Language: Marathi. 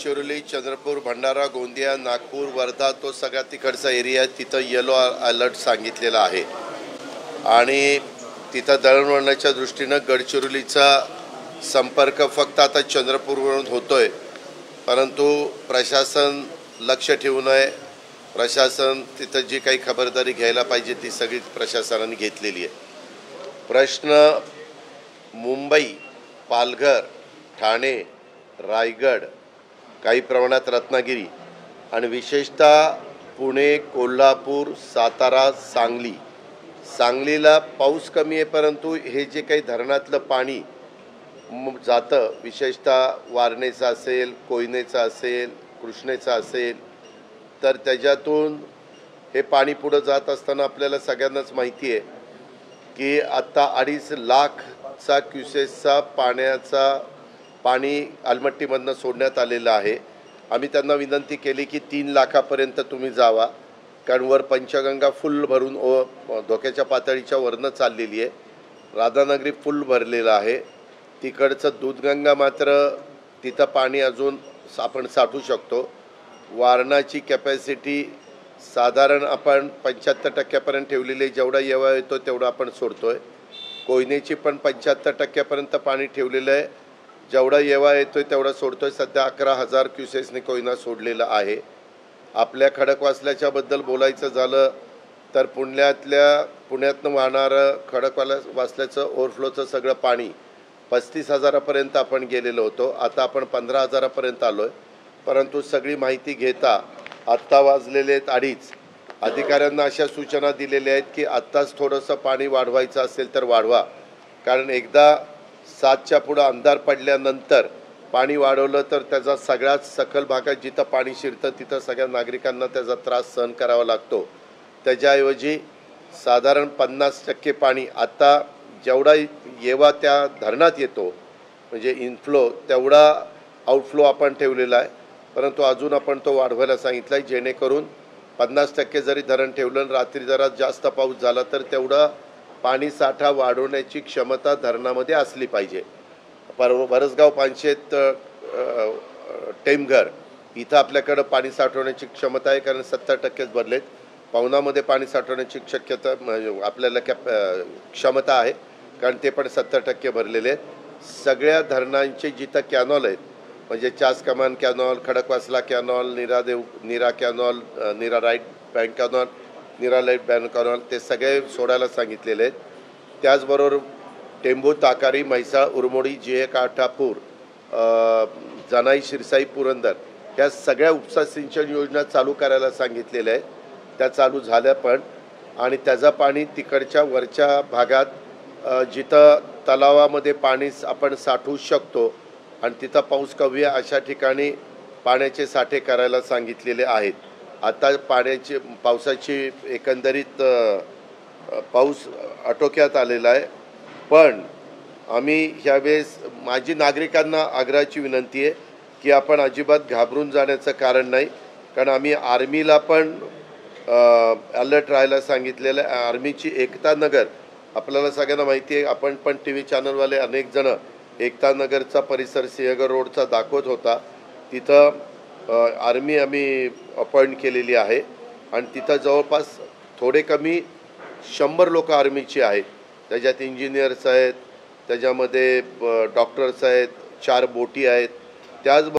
गडचिरोली, चंद्रपूर, भंडारा, गोंदिया, नागपूर, वर्धा तो सगळा तिकडचा एरिया आहे. तिथं येलो अलर्ट सांगितलेला आहे आणि तिथं दळणवळणाच्या दृष्टीनं गडचिरोलीचा संपर्क फक्त आता चंद्रपूरवरून होतोय, परंतु प्रशासन लक्ष ठेवू नये. प्रशासन तिथं जी काही खबरदारी घ्यायला पाहिजे ती सगळी प्रशासनाने घेतलेली आहे. प्रश्न मुंबई, पालघर, ठाणे, रायगड, काही प्रमाणात रत्नागिरी आणि विशेषतः पुणे, कोल्हापूर, सातारा, सांगलीला पाऊस कमी आहे, परंतु हे जे काही धरणातलं पाणी जातं, विशेषतः वारणेचं असेल, कोयनेचं असेल, कृष्णेचं असेल, तर त्याच्यातून हे पाणी पुढं जात असताना आपल्याला सगळ्यांनाच माहिती आहे की आत्ता 2.5 लाखचा क्युसेसचा पाणी अलमट्टीमधनं सोडण्यात आलेलं आहे. आम्ही त्यांना विनंती केली की 3 लाखापर्यंत तुम्ही जावा, कारण वर पंचगंगा फुल भरून धोक्याच्या पातळीच्या वरनं चाललेली आहे. राधानगरी फुल भरलेलं आहे. तिकडचं दूधगंगा मात्र तिथं पाणी अजून आपण साठवू शकतो. वारणाची कॅपॅसिटी साधारण आपण 75% ठेवलेली आहे. जेवढा येवा येतो तेवढा आपण सोडतोय. कोयनेची पण 75% पाणी ठेवलेलं आहे. जेवढा येवा येतोय तेवढा सोडतोय. सध्या 11,000 क्युसेसने कोयना सोडलेला आहे. आपल्या खडकवासल्याच्याबद्दल बोलायचं झालं तर पुण्यातनं वाहणारं खडकवासल्याचं ओव्हरफ्लोचं सगळं पाणी 35,000पर्यंत आपण गेलेलो होतो. आता आपण 15,000पर्यंत आलो आहे. परंतु सगळी माहिती घेता आत्ता वाजलेले आहेत 2:30. अधिकाऱ्यांना अशा सूचना दिलेल्या आहेत की आत्ताच थोडंसं पाणी वाढवायचं असेल तर वाढवा, कारण एकदा 7च्या पुढं अंधार पडल्यानंतर पाणी वाढवलं तर त्याचा सगळ्याच सखल भागात जिथं पाणी शिरतं तिथं सगळ्या नागरिकांना त्याचा त्रास सहन करावा लागतो. त्याच्याऐवजी साधारण 50% पाणी आता जेवढा येवा त्या धरणात येतो, म्हणजे इनफ्लो तेवढा आउटफ्लो आपण ठेवलेला आहे, परंतु अजून आपण तो वाढवायला सांगितला आहे, जेणेकरून 50% जरी धरण ठेवलं, रात्री जरा जास्त पाऊस झाला तर तेवढा पाणी साठा वाढवण्याची क्षमता धरणामध्ये असली पाहिजे. बरसगाव, पानशेत, टेमघर इथं आपल्याकडं पाणी साठवण्याची क्षमता आहे, कारण 70%च भरलेत. पवनामध्ये पाणी साठवण्याची शक्यता आपल्याला क्षमता आहे, कारण ते पण 70% भरलेले आहेत. सगळ्या धरणांचे जिथं कॅनॉल आहेत, म्हणजे Chas Kaman canal, Khadakwasla canal, Nira canal, Nira right bank canal, Nira left bank canal, ते सगळे सोडायला सांगितलेले आहेत. त्याचबरोबर टेंभू, ताकारी, म्हैसाळ, उरमोडी, जिहे, काठापूर, जनाई, शिरसाई, पुरंदर ह्या सगळ्या उपसा सिंचन योजना चालू करायला सांगितलेल्या आहेत. त्या चालू झाल्या पण, आणि त्याचं पाणी तिकडच्या वरच्या भागात जिथं तलावामध्ये पाणी आपण साठवू शकतो आणि तिथं पाऊस कमी आहे अशा ठिकाणी पाण्याचे साठे करायला सांगितलेले आहेत. आता पावसाची एकंदरीत पाऊस आटोक्यात आलेला आहे. पण आम्ही ह्यावेळेस माझी नागरिकांना आग्रहाची विनंती आहे की आपण अजिबात घाबरून जाण्याचं कारण नाही, कारण आम्ही आर्मीला पण अलर्ट राहायला सांगितलेलं आहे. आर्मीची एकता नगर आपल्याला सगळ्यांना माहिती आहे, आपण पण TV चॅनलवाले अनेक जण एकता नगरचा परिसर सिंहगड रोडचा दाखवत होता. तिथं आर्मी आम्ही अपॉइंट केलेली आहे आणि तिथं जवळपास थोडे कमी 100 लोक आर्मीची आहेत. त्याच्यात इंजिनियर्स आहेत, त्याच्यामध्ये डॉक्टर्स आहेत, 4 बोटी आहेत. त्याच